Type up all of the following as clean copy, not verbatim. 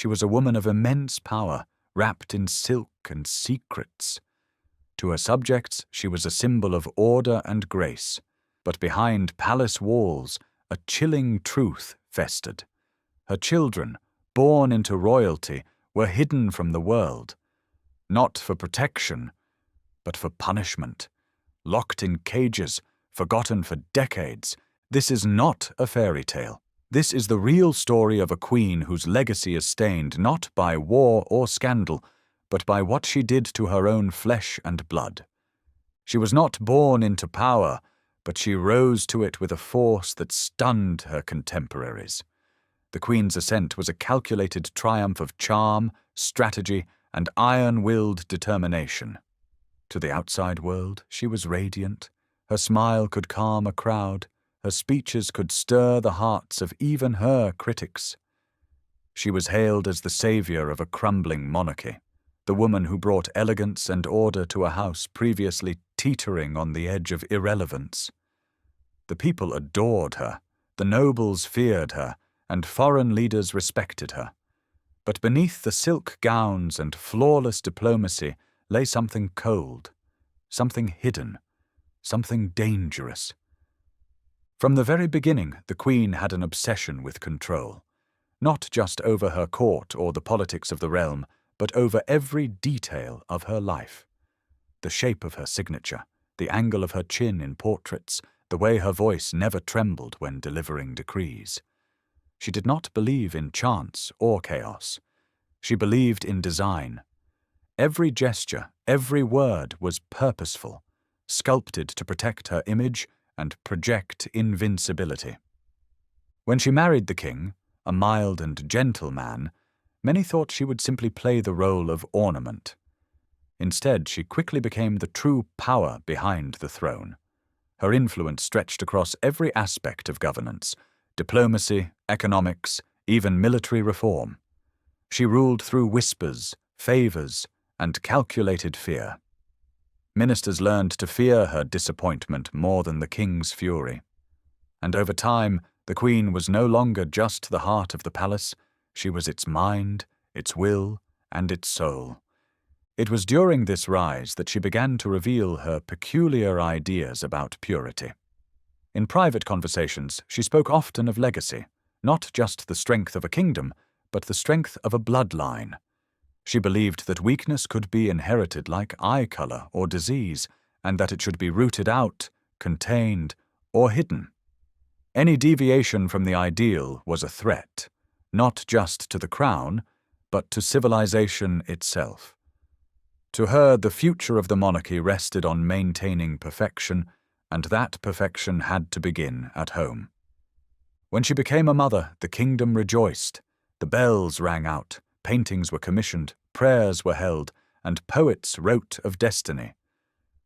She was a woman of immense power, wrapped in silk and secrets. To her subjects, she was a symbol of order and grace, but behind palace walls, a chilling truth festered. Her children, born into royalty, were hidden from the world, not for protection, but for punishment. Locked in cages, forgotten for decades. This is not a fairy tale. This is the real story of a queen whose legacy is stained not by war or scandal, but by what she did to her own flesh and blood. She was not born into power, but she rose to it with a force that stunned her contemporaries. The Queen's ascent was a calculated triumph of charm, strategy, and iron-willed determination. To the outside world, she was radiant. Her smile could calm a crowd. Her speeches could stir the hearts of even her critics. She was hailed as the savior of a crumbling monarchy, the woman who brought elegance and order to a house previously teetering on the edge of irrelevance. The people adored her, the nobles feared her, and foreign leaders respected her. But beneath the silk gowns and flawless diplomacy lay something cold, something hidden, something dangerous. From the very beginning, the Queen had an obsession with control, not just over her court or the politics of the realm, but over every detail of her life. The shape of her signature, the angle of her chin in portraits, the way her voice never trembled when delivering decrees. She did not believe in chance or chaos. She believed in design. Every gesture, every word was purposeful, sculpted to protect her image and project invincibility. When she married the king, a mild and gentle man, many thought she would simply play the role of ornament. Instead, she quickly became the true power behind the throne. Her influence stretched across every aspect of governance, diplomacy, economics, even military reform. She ruled through whispers, favors, and calculated fear. Ministers learned to fear her disappointment more than the king's fury. And over time, the Queen was no longer just the heart of the palace, she was its mind, its will, and its soul. It was during this rise that she began to reveal her peculiar ideas about purity. In private conversations, she spoke often of legacy, not just the strength of a kingdom, but the strength of a bloodline. She believed that weakness could be inherited like eye color or disease, and that it should be rooted out, contained, or hidden. Any deviation from the ideal was a threat, not just to the crown, but to civilization itself. To her, the future of the monarchy rested on maintaining perfection, and that perfection had to begin at home. When she became a mother, the kingdom rejoiced. The bells rang out, paintings were commissioned, prayers were held, and poets wrote of destiny.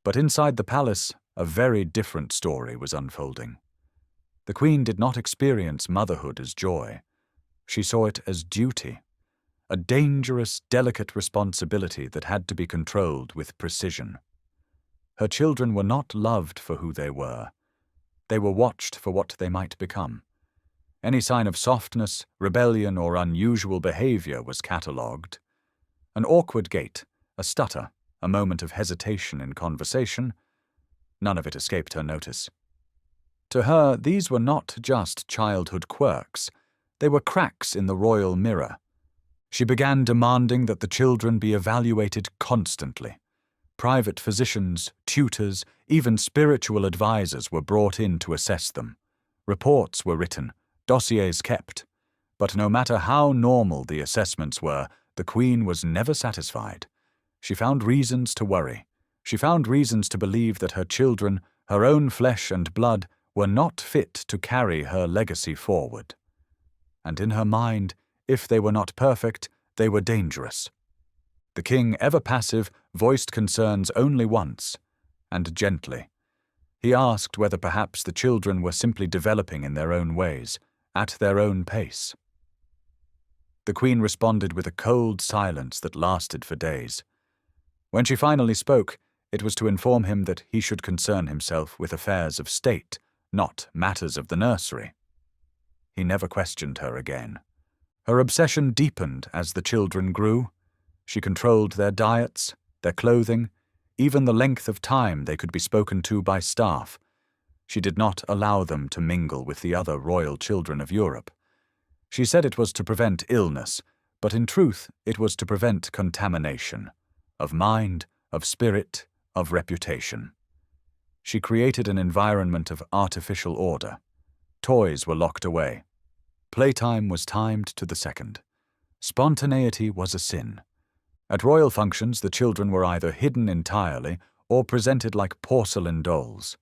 But inside the palace, a very different story was unfolding. The Queen did not experience motherhood as joy. She saw it as duty, a dangerous, delicate responsibility that had to be controlled with precision. Her children were not loved for who they were. They were watched for what they might become. Any sign of softness, rebellion, or unusual behavior was catalogued. An awkward gait, a stutter, a moment of hesitation in conversation, none of it escaped her notice. To her, these were not just childhood quirks. They were cracks in the royal mirror. She began demanding that the children be evaluated constantly. Private physicians, tutors, even spiritual advisors were brought in to assess them. Reports were written, dossiers kept. But no matter how normal the assessments were, the Queen was never satisfied. She found reasons to worry. She found reasons to believe that her children, her own flesh and blood, were not fit to carry her legacy forward. And in her mind, if they were not perfect, they were dangerous. The king, ever passive, voiced concerns only once, and gently. He asked whether perhaps the children were simply developing in their own ways, at their own pace. The Queen responded with a cold silence that lasted for days. When she finally spoke, it was to inform him that he should concern himself with affairs of state, not matters of the nursery. He never questioned her again. Her obsession deepened as the children grew. She controlled their diets, their clothing, even the length of time they could be spoken to by staff. She did not allow them to mingle with the other royal children of Europe. She said it was to prevent illness, but in truth it was to prevent contamination, of mind, of spirit, of reputation. She created an environment of artificial order. Toys were locked away. Playtime was timed to the second. Spontaneity was a sin. At royal functions, the children were either hidden entirely or presented like porcelain dolls,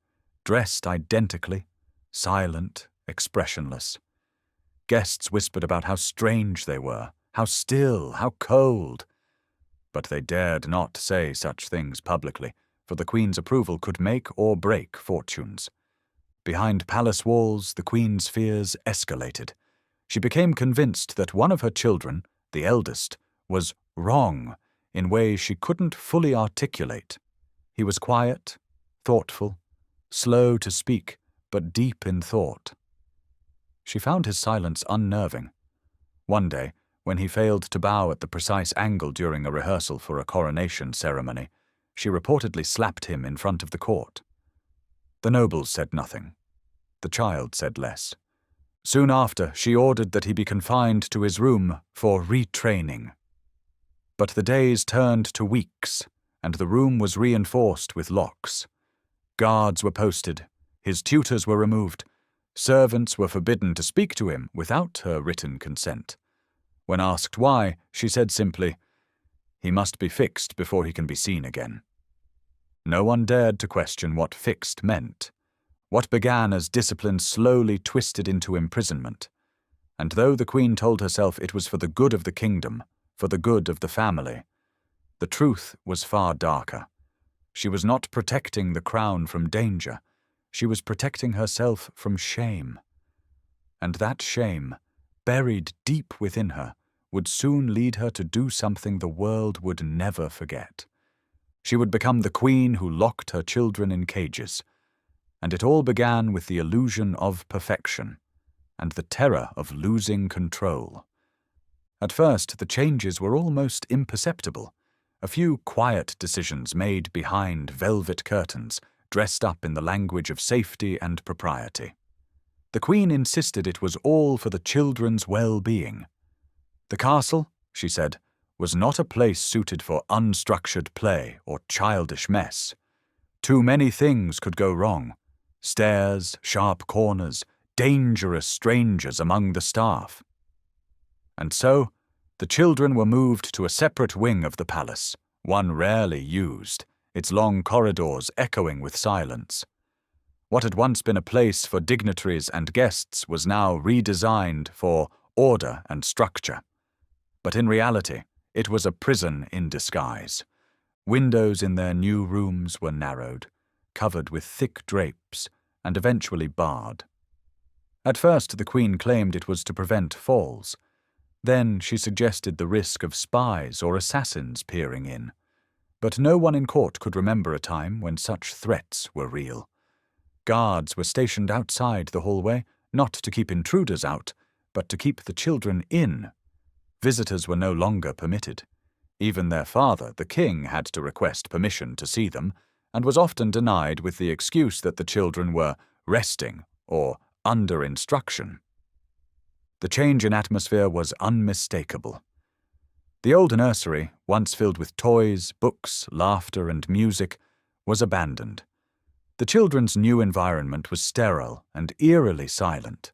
dressed identically, silent, expressionless. Guests whispered about how strange they were, how still, how cold. But they dared not say such things publicly, for the Queen's approval could make or break fortunes. Behind palace walls, the Queen's fears escalated. She became convinced that one of her children, the eldest, was wrong in ways she couldn't fully articulate. He was quiet, thoughtful, slow to speak, but deep in thought. She found his silence unnerving. One day, when he failed to bow at the precise angle during a rehearsal for a coronation ceremony, she reportedly slapped him in front of the court. The nobles said nothing. The child said less. Soon after, she ordered that he be confined to his room for retraining. But the days turned to weeks, and the room was reinforced with locks. Guards were posted, his tutors were removed, servants were forbidden to speak to him without her written consent. When asked why, she said simply, "He must be fixed before he can be seen again." No one dared to question what fixed meant. What began as discipline slowly twisted into imprisonment. And though the Queen told herself it was for the good of the kingdom, for the good of the family, the truth was far darker. She was not protecting the crown from danger. She was protecting herself from shame. And that shame, buried deep within her, would soon lead her to do something the world would never forget. She would become the queen who locked her children in cages. And it all began with the illusion of perfection and the terror of losing control. At first, the changes were almost imperceptible. A few quiet decisions made behind velvet curtains, dressed up in the language of safety and propriety. The Queen insisted it was all for the children's well-being. The castle, she said, was not a place suited for unstructured play or childish mess. Too many things could go wrong. Stairs, sharp corners, dangerous strangers among the staff. And so, the children were moved to a separate wing of the palace, one rarely used, its long corridors echoing with silence. What had once been a place for dignitaries and guests was now redesigned for order and structure. But in reality, it was a prison in disguise. Windows in their new rooms were narrowed, covered with thick drapes, and eventually barred. At first, the Queen claimed it was to prevent falls. Then she suggested the risk of spies or assassins peering in. But no one in court could remember a time when such threats were real. Guards were stationed outside the hallway, not to keep intruders out, but to keep the children in. Visitors were no longer permitted. Even their father, the king, had to request permission to see them, and was often denied with the excuse that the children were resting or under instruction. The change in atmosphere was unmistakable. The old nursery, once filled with toys, books, laughter, and music, was abandoned. The children's new environment was sterile and eerily silent.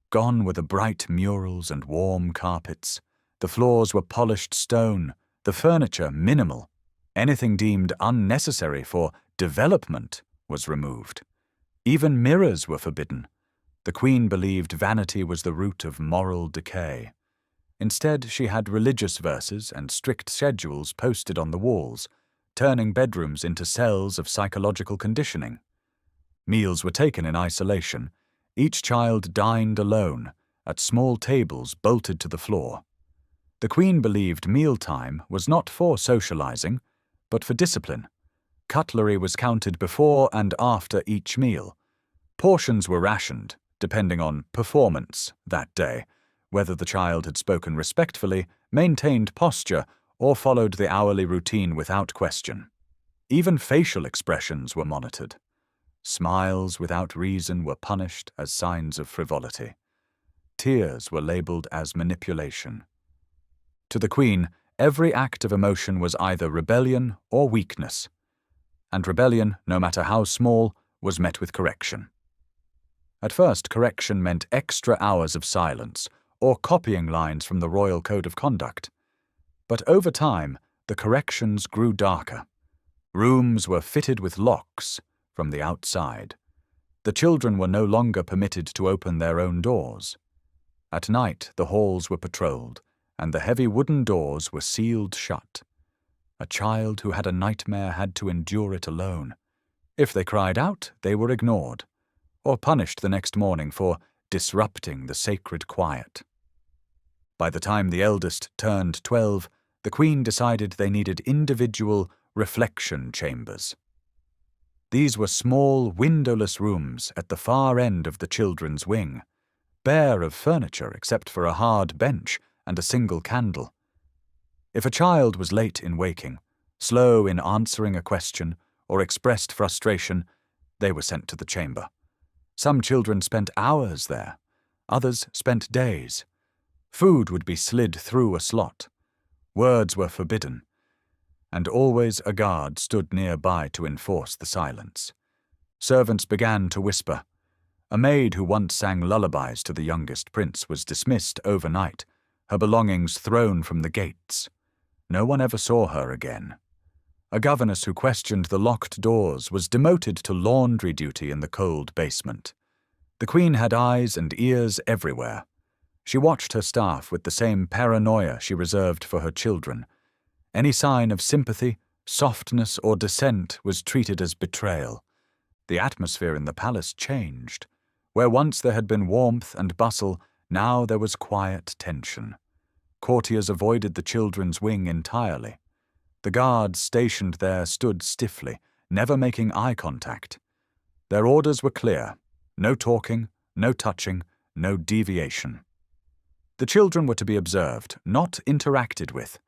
Gone were the bright murals and warm carpets. The floors were polished stone, the furniture minimal. Anything deemed unnecessary for development was removed. Even mirrors were forbidden. The Queen believed vanity was the root of moral decay. Instead, she had religious verses and strict schedules posted on the walls, turning bedrooms into cells of psychological conditioning. Meals were taken in isolation. Each child dined alone, at small tables bolted to the floor. The Queen believed mealtime was not for socializing, but for discipline. Cutlery was counted before and after each meal. Portions were rationed, depending on performance that day, whether the child had spoken respectfully, maintained posture, or followed the hourly routine without question. Even facial expressions were monitored. Smiles without reason were punished as signs of frivolity. Tears were labeled as manipulation. To the Queen, every act of emotion was either rebellion or weakness, and rebellion, no matter how small, was met with correction. At first, correction meant extra hours of silence or copying lines from the Royal Code of Conduct. But over time, the corrections grew darker. Rooms were fitted with locks from the outside. The children were no longer permitted to open their own doors. At night, the halls were patrolled, and the heavy wooden doors were sealed shut. A child who had a nightmare had to endure it alone. If they cried out, they were ignored, or punished the next morning for disrupting the sacred quiet. By the time the eldest turned 12, the Queen decided they needed individual reflection chambers. These were small, windowless rooms at the far end of the children's wing, bare of furniture except for a hard bench and a single candle. If a child was late in waking, slow in answering a question, or expressed frustration, they were sent to the chamber. Some children spent hours there, others spent days. Food would be slid through a slot. Words were forbidden, and always a guard stood nearby to enforce the silence. Servants began to whisper. A maid who once sang lullabies to the youngest prince was dismissed overnight, her belongings thrown from the gates. No one ever saw her again. A governess who questioned the locked doors was demoted to laundry duty in the cold basement. The Queen had eyes and ears everywhere. She watched her staff with the same paranoia she reserved for her children. Any sign of sympathy, softness, or dissent was treated as betrayal. The atmosphere in the palace changed. Where once there had been warmth and bustle, now there was quiet tension. Courtiers avoided the children's wing entirely. The guards stationed there stood stiffly, never making eye contact. Their orders were clear: no talking, no touching, no deviation. The children were to be observed, not interacted with.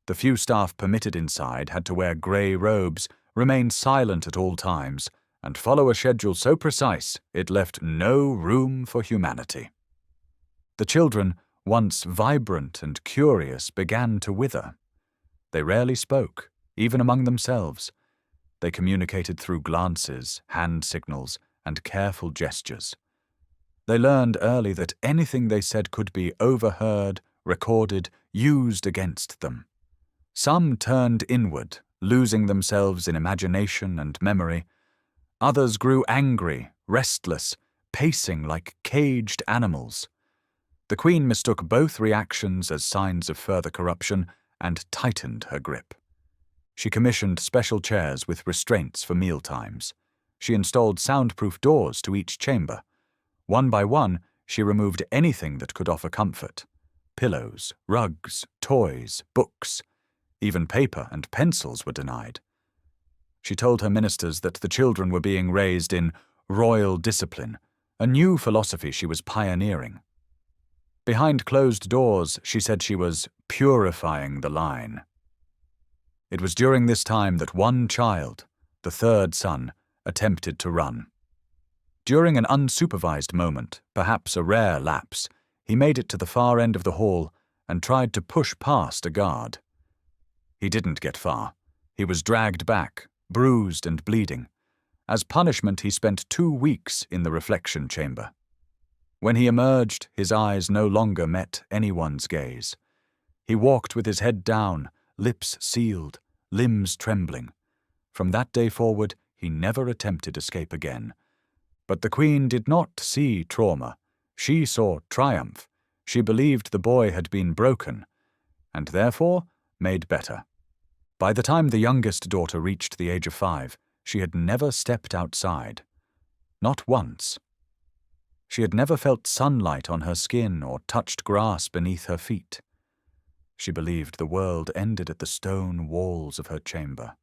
The few staff permitted inside had to wear grey robes, remain silent at all times, and follow a schedule so precise it left no room for humanity. The children, once vibrant and curious, began to wither. They rarely spoke, even among themselves. They communicated through glances, hand signals, and careful gestures. They learned early that anything they said could be overheard, recorded, used against them. Some turned inward, losing themselves in imagination and memory. Others grew angry, restless, pacing like caged animals. The Queen mistook both reactions as signs of further corruption and tightened her grip. She commissioned special chairs with restraints for mealtimes. She installed soundproof doors to each chamber. One by one, she removed anything that could offer comfort: pillows, rugs, toys, books. Even paper and pencils were denied. She told her ministers that the children were being raised in royal discipline, a new philosophy she was pioneering. Behind closed doors, she said she was purifying the line. It was during this time that one child, the third son, attempted to run. During an unsupervised moment, perhaps a rare lapse, he made it to the far end of the hall and tried to push past a guard. He didn't get far. He was dragged back, bruised and bleeding. As punishment, he spent 2 weeks in the reflection chamber. When he emerged, his eyes no longer met anyone's gaze. He walked with his head down, lips sealed, limbs trembling. From that day forward, he never attempted escape again. But the Queen did not see trauma. She saw triumph. She believed the boy had been broken, and therefore made better. By the time the youngest daughter reached the age of 5, she had never stepped outside. Not once. She had never felt sunlight on her skin or touched grass beneath her feet. She believed the world ended at the stone walls of her chamber.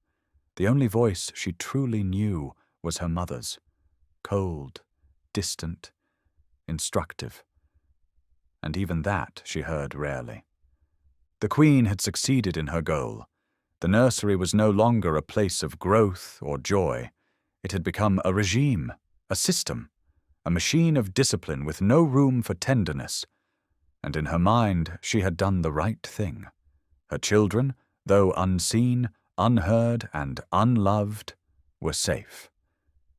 The only voice she truly knew was her mother's, cold, distant, instructive. and even that she heard rarely. The Queen had succeeded in her goal. The nursery was no longer a place of growth or joy. It had become a regime, a system, a machine of discipline with no room for tenderness. And in her mind, she had done the right thing. Her children, though unseen, unheard, and unloved, were safe.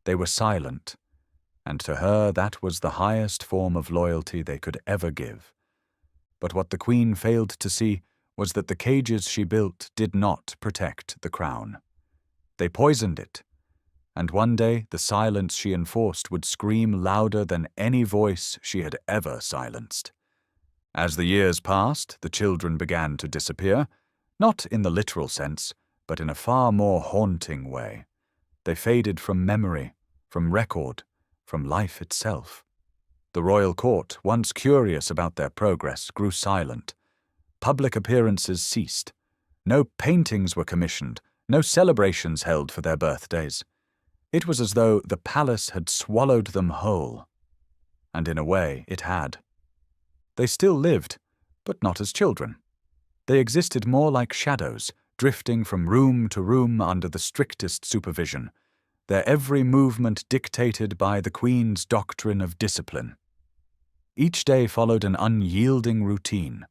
They were silent, and to her that was the highest form of loyalty they could ever give. But what the Queen failed to see was that the cages she built did not protect the crown. They poisoned it, and one day the silence she enforced would scream louder than any voice she had ever silenced. As the years passed, the children began to disappear, not in the literal sense, but in a far more haunting way. They faded from memory, from record, from life itself. The royal court, once curious about their progress, grew silent. Public appearances ceased. No paintings were commissioned, no celebrations held for their birthdays. It was as though the palace had swallowed them whole. And in a way, it had. They still lived, but not as children. They existed more like shadows, drifting from room to room under the strictest supervision, their every movement dictated by the Queen's doctrine of discipline. Each day followed an unyielding routine.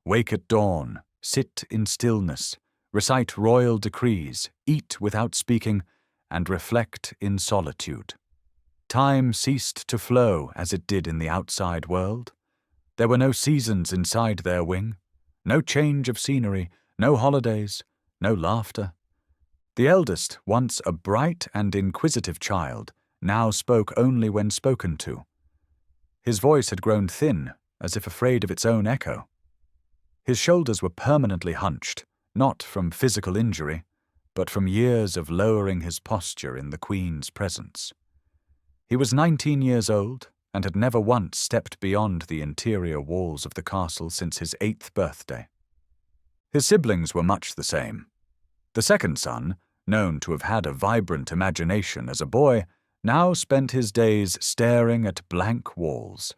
Wake at dawn, sit in stillness, recite royal decrees, eat without speaking, and reflect in solitude. Time ceased to flow as it did in the outside world. There were no seasons inside their wing, no change of scenery, no holidays, no laughter. The eldest, once a bright and inquisitive child, now spoke only when spoken to. His voice had grown thin, as if afraid of its own echo. His shoulders were permanently hunched, not from physical injury, but from years of lowering his posture in the Queen's presence. He was 19 years old, and had never once stepped beyond the interior walls of the castle since his 8th birthday. His siblings were much the same. The second son, known to have had a vibrant imagination as a boy, now spent his days staring at blank walls.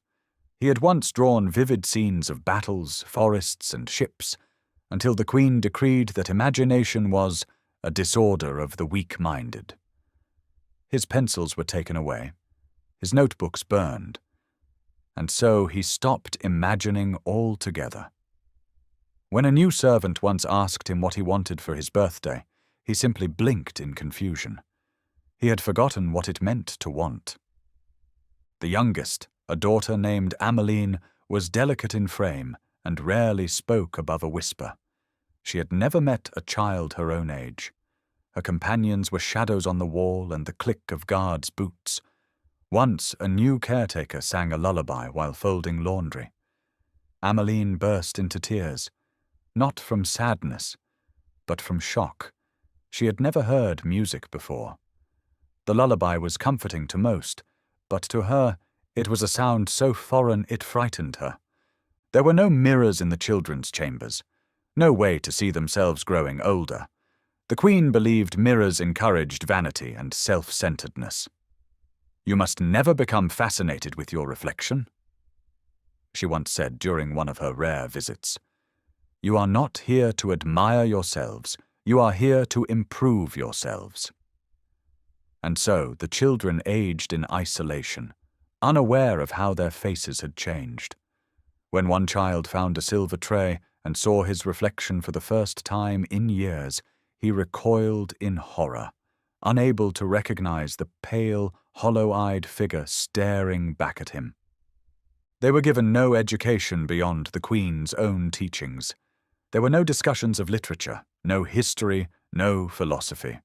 He had once drawn vivid scenes of battles, forests, and ships, until the Queen decreed that imagination was a disorder of the weak-minded. His pencils were taken away, his notebooks burned, and so he stopped imagining altogether. When a new servant once asked him what he wanted for his birthday, he simply blinked in confusion. He had forgotten what it meant to want. The youngest, a daughter named Ameline, was delicate in frame and rarely spoke above a whisper. She had never met a child her own age. Her companions were shadows on the wall and the click of guards' boots. Once a new caretaker sang a lullaby while folding laundry. Ameline burst into tears, not from sadness, but from shock. She had never heard music before. The lullaby was comforting to most, but to her it was a sound so foreign it frightened her. There were no mirrors in the children's chambers, no way to see themselves growing older. The Queen believed mirrors encouraged vanity and self-centeredness. "You must never become fascinated with your reflection," she once said during one of her rare visits. "You are not here to admire yourselves, you are here to improve yourselves." And so the children aged in isolation, unaware of how their faces had changed. When one child found a silver tray and saw his reflection for the first time in years, he recoiled in horror, unable to recognize the pale, hollow-eyed figure staring back at him. They were given no education beyond the Queen's own teachings. There were no discussions of literature, no history, no philosophy.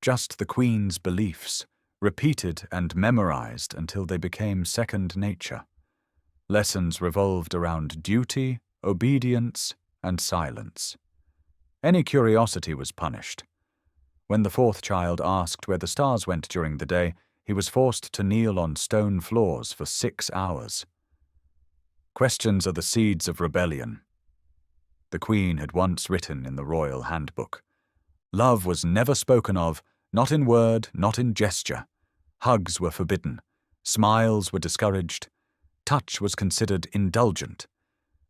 Just the Queen's beliefs, repeated and memorized until they became second nature. Lessons revolved around duty, obedience, and silence. Any curiosity was punished. When the 4th child asked where the stars went during the day, he was forced to kneel on stone floors for 6 hours. Questions are the seeds of rebellion. The Queen had once written in the royal handbook, "Love was never spoken of, not in word, not in gesture. Hugs were forbidden. Smiles were discouraged. Touch was considered indulgent,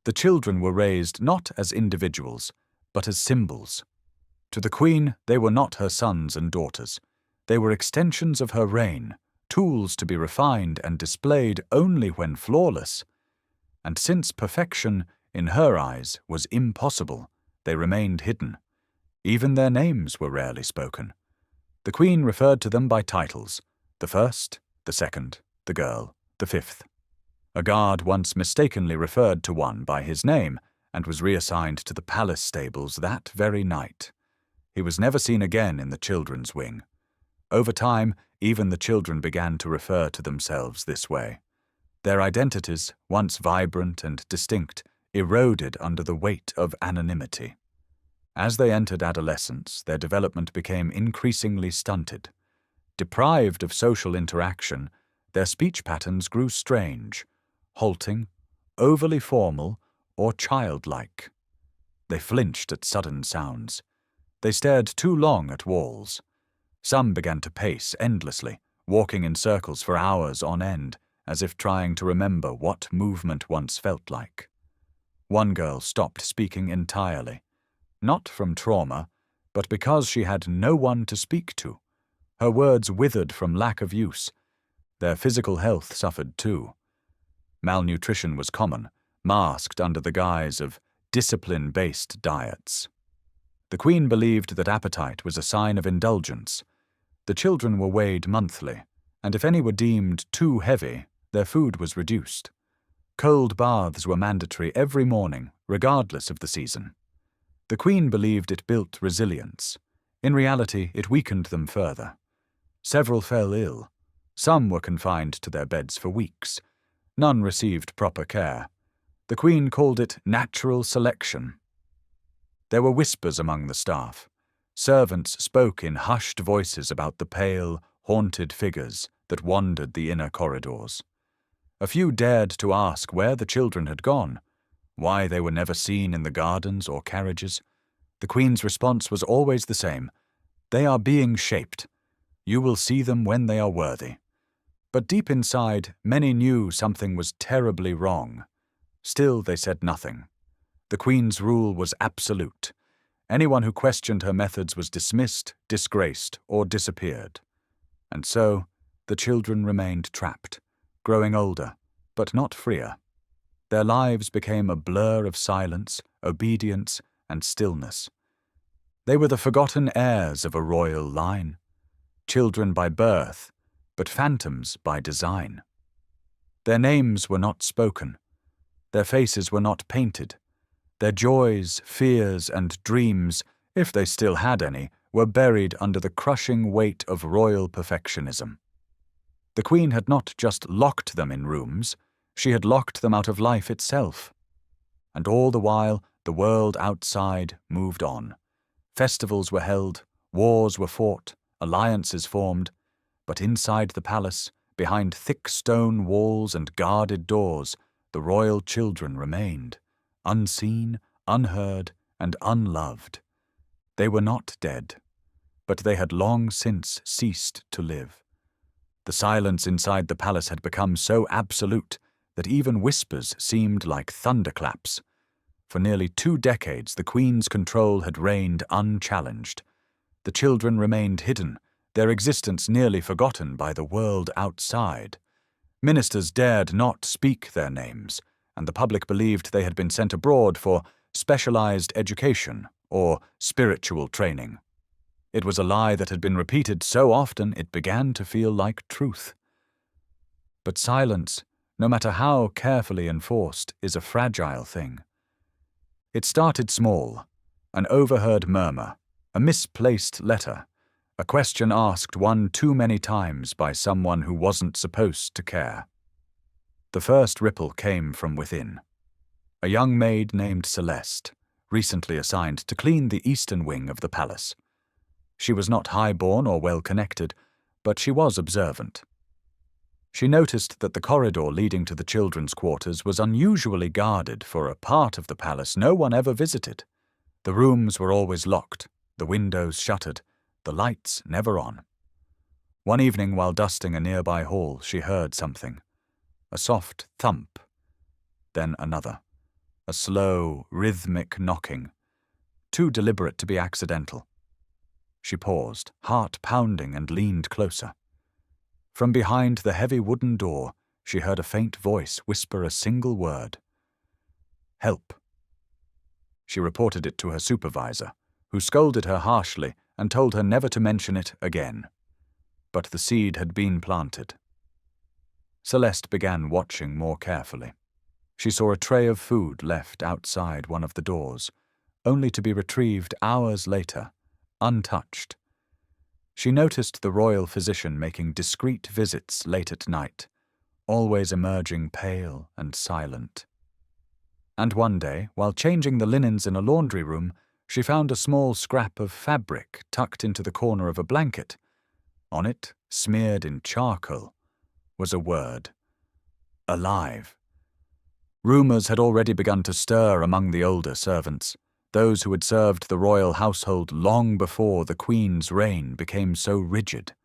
The children were raised not as individuals, but as symbols. To the queen, they were not her sons and daughters. They were extensions of her reign, tools to be refined and displayed only when flawless. And since perfection, in her eyes, was impossible, they remained hidden. Even their names were rarely spoken. The queen referred to them by titles: the first, the second, the girl, the fifth. A guard once mistakenly referred to one by his name and was reassigned to the palace stables that very night. He was never seen again in the children's wing. Over time, even the children began to refer to themselves this way. Their identities, once vibrant and distinct, eroded under the weight of anonymity. As they entered adolescence, their development became increasingly stunted. Deprived of social interaction, their speech patterns grew strange, halting, overly formal, or childlike. They flinched at sudden sounds. They stared too long at walls. Some began to pace endlessly, walking in circles for hours on end, as if trying to remember what movement once felt like. One girl stopped speaking entirely, not from trauma, but because she had no one to speak to. Her words withered from lack of use. Their physical health suffered too. Malnutrition was common, masked under the guise of discipline-based diets. The queen believed that appetite was a sign of indulgence. The children were weighed monthly, and if any were deemed too heavy, their food was reduced. Cold baths were mandatory every morning, regardless of the season. The queen believed it built resilience. In reality, it weakened them further. Several fell ill. Some were confined to their beds for weeks. None received proper care. The queen called it natural selection. There were whispers among the staff. Servants spoke in hushed voices about the pale, haunted figures that wandered the inner corridors. A few dared to ask where the children had gone, why they were never seen in the gardens or carriages. The queen's response was always the same: "They are being shaped. You will see them when they are worthy." But deep inside, many knew something was terribly wrong. Still, they said nothing. The queen's rule was absolute. Anyone who questioned her methods was dismissed, disgraced, or disappeared. And so, the children remained trapped, growing older, but not freer. Their lives became a blur of silence, obedience, and stillness. They were the forgotten heirs of a royal line, children by birth, but phantoms by design. Their names were not spoken. Their faces were not painted. Their joys, fears, and dreams, if they still had any, were buried under the crushing weight of royal perfectionism. The queen had not just locked them in rooms, she had locked them out of life itself. And all the while, the world outside moved on. Festivals were held, wars were fought, alliances formed, but inside the palace, behind thick stone walls and guarded doors, the royal children remained, unseen, unheard, and unloved. They were not dead, but they had long since ceased to live. The silence inside the palace had become so absolute that even whispers seemed like thunderclaps. For nearly 2 decades, the queen's control had reigned unchallenged. The children remained hidden, their existence nearly forgotten by the world outside. Ministers dared not speak their names, and the public believed they had been sent abroad for specialized education or spiritual training. It was a lie that had been repeated so often it began to feel like truth. But silence, no matter how carefully enforced, is a fragile thing. It started small: an overheard murmur, a misplaced letter, a question asked one too many times by someone who wasn't supposed to care. The first ripple came from within. A young maid named Celeste, recently assigned to clean the eastern wing of the palace. She was not high-born or well-connected, but she was observant. She noticed that the corridor leading to the children's quarters was unusually guarded for a part of the palace no one ever visited. The rooms were always locked, the windows shuttered, the lights never on. One evening while dusting a nearby hall, she heard something. A soft thump, then another. a slow, rhythmic knocking, too deliberate to be accidental. She paused, heart pounding, and leaned closer. From behind the heavy wooden door, she heard a faint voice whisper a single word. "Help." She reported it to her supervisor, who scolded her harshly and told her never to mention it again. But the seed had been planted. Celeste began watching more carefully. She saw a tray of food left outside one of the doors, only to be retrieved hours later, untouched. She noticed the royal physician making discreet visits late at night, always emerging pale and silent. And one day, while changing the linens in a laundry room, she found a small scrap of fabric tucked into the corner of a blanket. On it, smeared in charcoal, was a word: alive. Rumors had already begun to stir among the older servants, those who had served the royal household long before the Queen's reign became so rigid.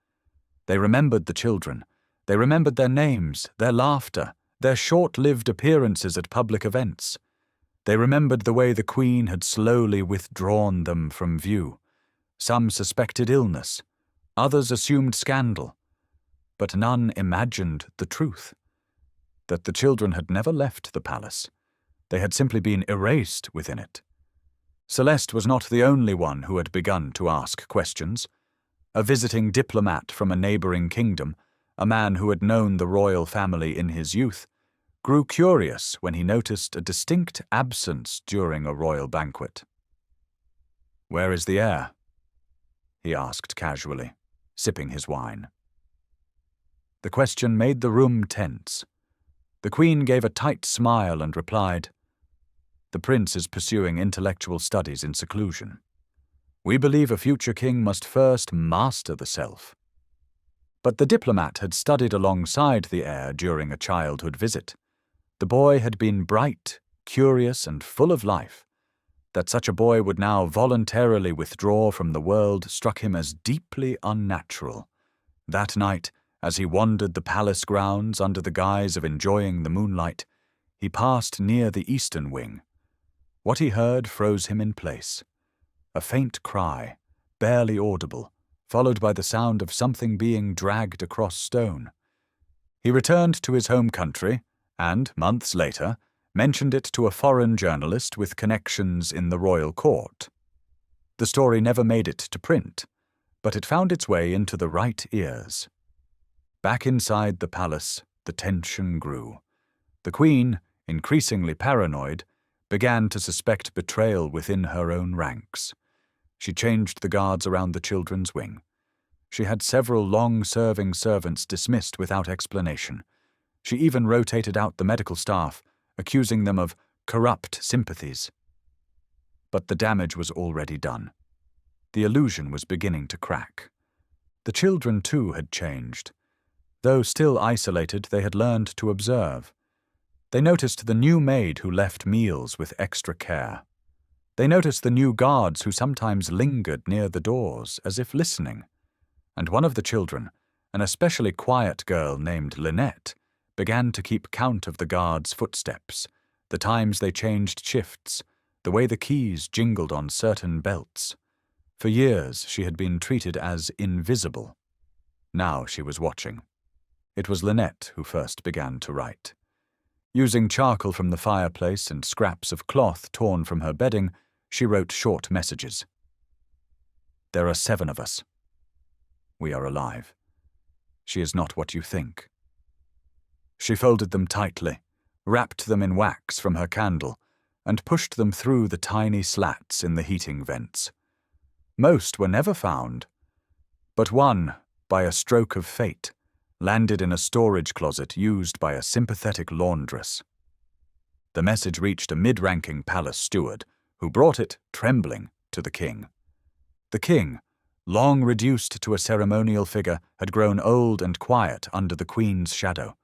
They remembered the children. They remembered their names, their laughter, their short-lived appearances at public events. They remembered the way the Queen had slowly withdrawn them from view. Some suspected illness, others assumed scandal, but none imagined the truth, that the children had never left the palace. They had simply been erased within it. Celeste was not the only one who had begun to ask questions. A visiting diplomat from a neighboring kingdom, a man who had known the royal family in his youth, grew curious when he noticed a distinct absence during a royal banquet. "Where is the heir?" he asked casually, sipping his wine. The question made the room tense. The Queen gave a tight smile and replied, "The prince is pursuing intellectual studies in seclusion. We believe a future king must first master the self." But the diplomat had studied alongside the heir during a childhood visit. The boy had been bright, curious, and full of life. That such a boy would now voluntarily withdraw from the world struck him as deeply unnatural. That night, as he wandered the palace grounds under the guise of enjoying the moonlight, he passed near the eastern wing. What he heard froze him in place. A faint cry, barely audible, followed by the sound of something being dragged across stone. He returned to his home country and, months later, mentioned it to a foreign journalist with connections in the royal court. The story never made it to print, but it found its way into the right ears. Back inside the palace, the tension grew. The Queen, increasingly paranoid, began to suspect betrayal within her own ranks. She changed the guards around the children's wing. She had several long-serving servants dismissed without explanation. She even rotated out the medical staff, accusing them of corrupt sympathies. But the damage was already done. The illusion was beginning to crack. The children, too, had changed. Though still isolated, they had learned to observe. They noticed the new maid who left meals with extra care. They noticed the new guards who sometimes lingered near the doors, as if listening. And one of the children, an especially quiet girl named Lynette, began to keep count of the guards' footsteps, the times they changed shifts, the way the keys jingled on certain belts. For years she had been treated as invisible. Now she was watching. It was Lynette who first began to write. Using charcoal from the fireplace and scraps of cloth torn from her bedding, she wrote short messages. "There are 7 of us. We are alive. She is not what you think." She folded them tightly, wrapped them in wax from her candle, and pushed them through the tiny slats in the heating vents. Most were never found, but one, by a stroke of fate, landed in a storage closet used by a sympathetic laundress. The message reached a mid-ranking palace steward, who brought it, trembling, to the king. The king, long reduced to a ceremonial figure, had grown old and quiet under the Queen's shadow.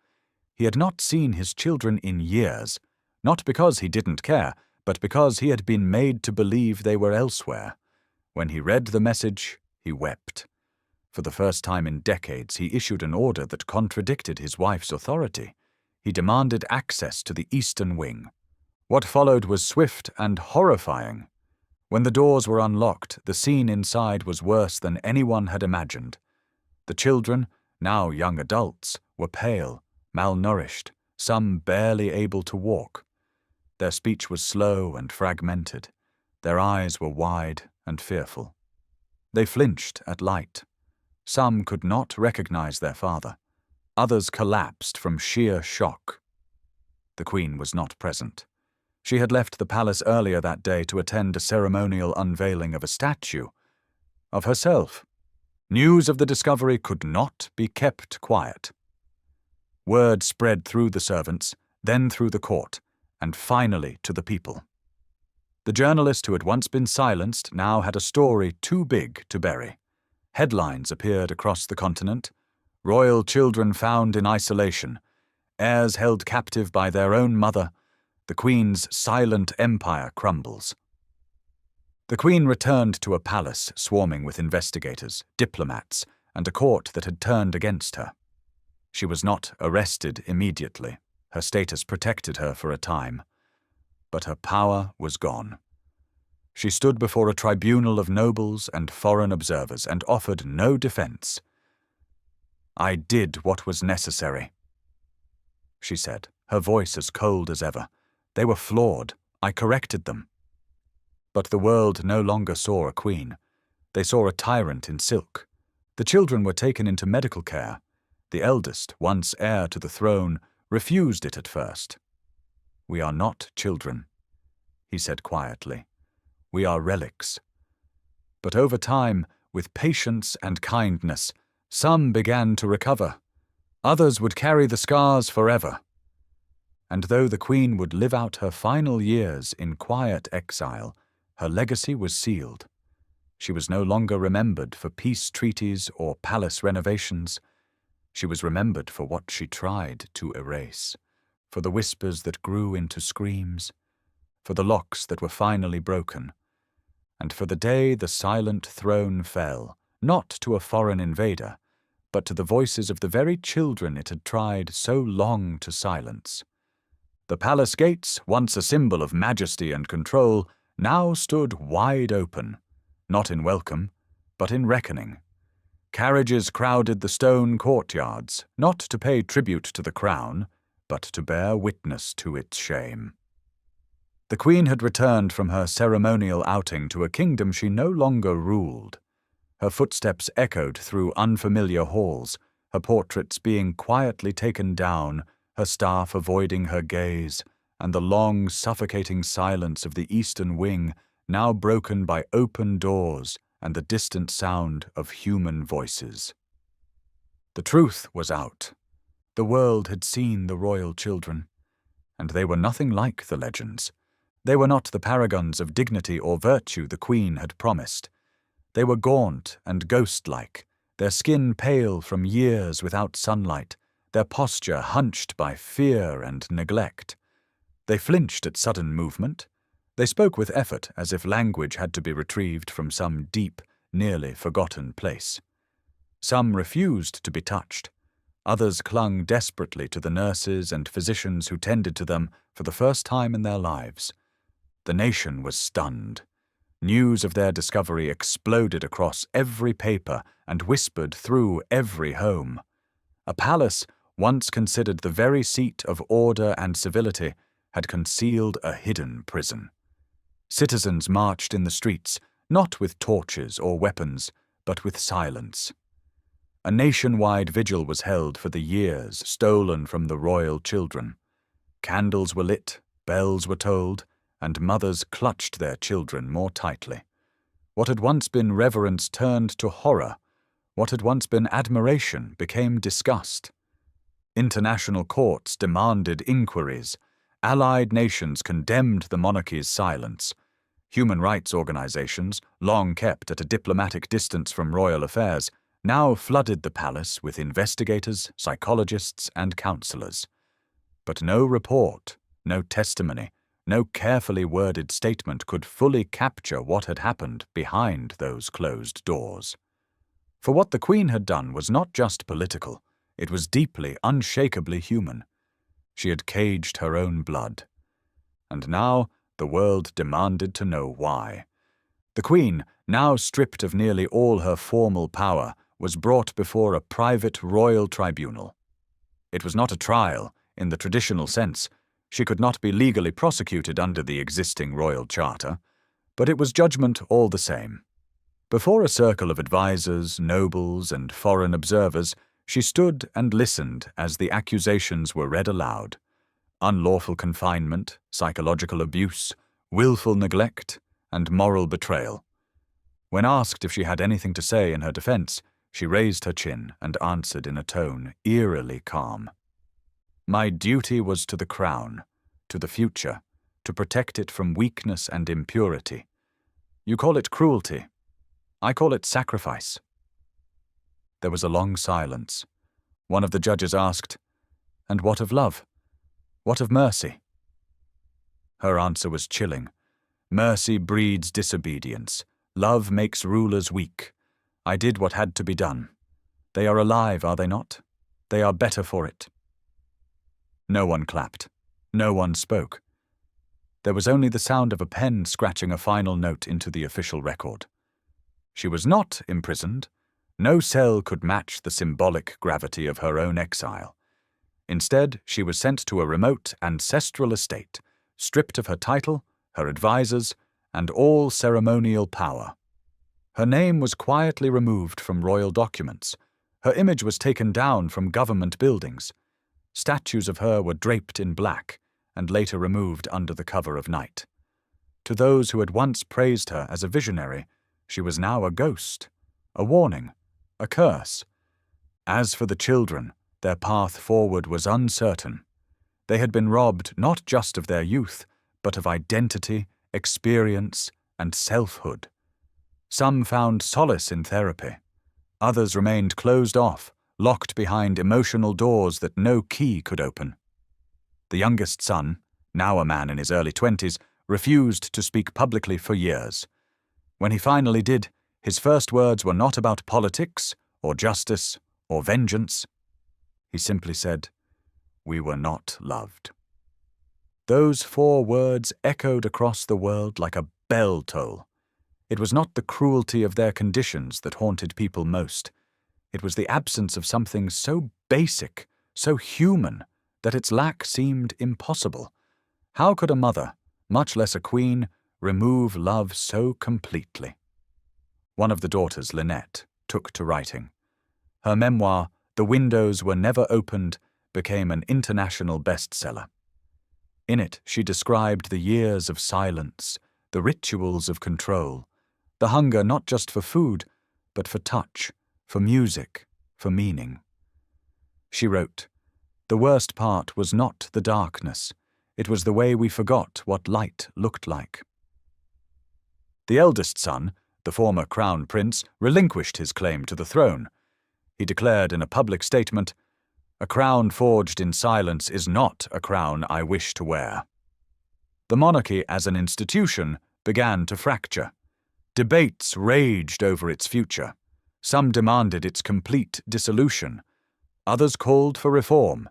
He had not seen his children in years, not because he didn't care, but because he had been made to believe they were elsewhere. When he read the message, he wept. For the first time in decades, he issued an order that contradicted his wife's authority. He demanded access to the eastern wing. What followed was swift and horrifying. When the doors were unlocked, the scene inside was worse than anyone had imagined. The children, now young adults, were pale, malnourished, some barely able to walk. Their speech was slow and fragmented. Their eyes were wide and fearful. They flinched at light. Some could not recognize their father. Others collapsed from sheer shock. The Queen was not present. She had left the palace earlier that day to attend a ceremonial unveiling of a statue of herself. News of the discovery could not be kept quiet. Word spread through the servants, then through the court, and finally to the people. The journalist who had once been silenced now had a story too big to bury. Headlines appeared across the continent. Royal children found in isolation. Heirs held captive by their own mother. The Queen's silent empire crumbles. The Queen returned to a palace swarming with investigators, diplomats, and a court that had turned against her. She was not arrested immediately. Her status protected her for a time. But her power was gone. She stood before a tribunal of nobles and foreign observers and offered no defense. "I did what was necessary," she said, her voice as cold as ever. "They were flawed. I corrected them." But the world no longer saw a queen. They saw a tyrant in silk. The children were taken into medical care. The eldest, once heir to the throne, refused it at first. "We are not children," he said quietly. "We are relics." But over time, with patience and kindness, some began to recover. Others would carry the scars forever. And though the Queen would live out her final years in quiet exile, her legacy was sealed. She was no longer remembered for peace treaties or palace renovations. She was remembered for what she tried to erase, for the whispers that grew into screams, for the locks that were finally broken, and for the day the silent throne fell, not to a foreign invader, but to the voices of the very children it had tried so long to silence. The palace gates, once a symbol of majesty and control, now stood wide open, not in welcome, but in reckoning. Carriages crowded the stone courtyards, not to pay tribute to the crown, but to bear witness to its shame. The Queen had returned from her ceremonial outing to a kingdom she no longer ruled. Her footsteps echoed through unfamiliar halls, her portraits being quietly taken down, her staff avoiding her gaze, and the long, suffocating silence of the eastern wing now broken by open doors and the distant sound of human voices. The truth was out. The world had seen the royal children, and they were nothing like the legends. They were not the paragons of dignity or virtue the Queen had promised. They were gaunt and ghost-like, their skin pale from years without sunlight, their posture hunched by fear and neglect. They flinched at sudden movement. They spoke with effort as if language had to be retrieved from some deep, nearly forgotten place. Some refused to be touched. Others clung desperately to the nurses and physicians who tended to them for the first time in their lives. The nation was stunned. News of their discovery exploded across every paper and whispered through every home. A palace, once considered the very seat of order and civility, had concealed a hidden prison. Citizens marched in the streets, not with torches or weapons, but with silence. A nationwide vigil was held for the years stolen from the royal children. Candles were lit, bells were tolled, and mothers clutched their children more tightly. What had once been reverence turned to horror. What had once been admiration became disgust. International courts demanded inquiries. Allied nations condemned the monarchy's silence. Human rights organizations, long kept at a diplomatic distance from royal affairs, now flooded the palace with investigators, psychologists, and counselors. But no report, no testimony, no carefully worded statement could fully capture what had happened behind those closed doors. For what the Queen had done was not just political, it was deeply, unshakably human. She had caged her own blood. and now the world demanded to know why. The Queen, now stripped of nearly all her formal power, was brought before a private royal tribunal. It was not a trial, in the traditional sense. She could not be legally prosecuted under the existing royal charter, but it was judgment all the same. Before a circle of advisers, nobles, and foreign observers, she stood and listened as the accusations were read aloud. Unlawful confinement, psychological abuse, willful neglect, and moral betrayal. When asked if she had anything to say in her defense, she raised her chin and answered in a tone eerily calm. "My duty was to the crown, to the future, to protect it from weakness and impurity. You call it cruelty. I call it sacrifice." There was a long silence. One of the judges asked, "And what of love? What of mercy?" Her answer was chilling. "Mercy breeds disobedience. Love makes rulers weak. I did what had to be done. They are alive, are they not? They are better for it." No one clapped. No one spoke. There was only the sound of a pen scratching a final note into the official record. She was not imprisoned. No cell could match the symbolic gravity of her own exile. Instead, she was sent to a remote ancestral estate, stripped of her title, her advisers, and all ceremonial power. Her name was quietly removed from royal documents. Her image was taken down from government buildings. Statues of her were draped in black and later removed under the cover of night. To those who had once praised her as a visionary, she was now a ghost, a warning, a curse. As for the children, their path forward was uncertain. They had been robbed not just of their youth, but of identity, experience, and selfhood. Some found solace in therapy. Others remained closed off, locked behind emotional doors that no key could open. The youngest son, now a man in his early 20s, refused to speak publicly for years. When he finally did, his first words were not about politics, or justice, or vengeance. He simply said, "We were not loved." Those 4 words echoed across the world like a bell toll. It was not the cruelty of their conditions that haunted people most. It was the absence of something so basic, so human, that its lack seemed impossible. How could a mother, much less a queen, remove love so completely? One of the daughters, Lynette, took to writing. Her memoir, The Windows Were Never Opened, became an international bestseller. In it, she described the years of silence, the rituals of control, the hunger not just for food, but for touch, for music, for meaning. She wrote, "The worst part was not the darkness. It was the way we forgot what light looked like." The eldest son, the former crown prince, relinquished his claim to the throne. He declared in a public statement, "A crown forged in silence is not a crown I wish to wear." The monarchy as an institution began to fracture. Debates raged over its future. Some demanded its complete dissolution. Others called for reform.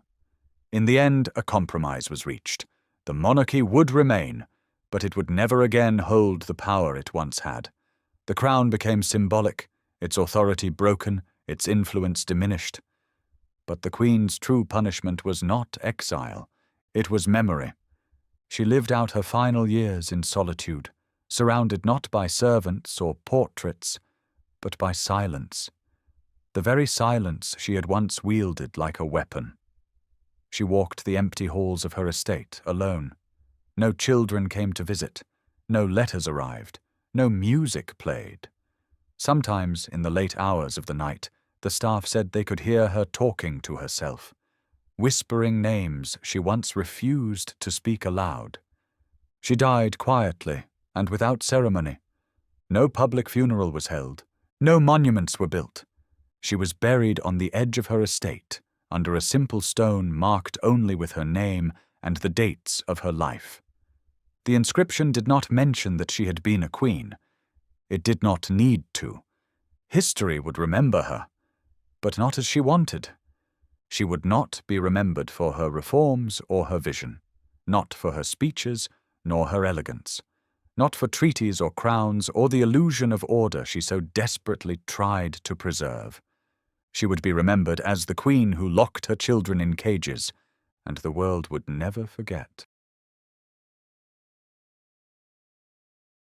In the end, a compromise was reached. The monarchy would remain, but it would never again hold the power it once had. The crown became symbolic, its authority broken, its influence diminished. But the Queen's true punishment was not exile. It was memory. She lived out her final years in solitude, surrounded not by servants or portraits, but by silence. The very silence she had once wielded like a weapon. She walked the empty halls of her estate alone. No children came to visit. No letters arrived. No music played. Sometimes, in the late hours of the night, the staff said they could hear her talking to herself, whispering names she once refused to speak aloud. She died quietly and without ceremony. No public funeral was held. No monuments were built. She was buried on the edge of her estate, under a simple stone marked only with her name and the dates of her life. The inscription did not mention that she had been a queen. It did not need to. History would remember her, but not as she wanted. She would not be remembered for her reforms or her vision, not for her speeches, nor her elegance. Not for treaties or crowns or the illusion of order she so desperately tried to preserve. She would be remembered as the queen who locked her children in cages, and the world would never forget.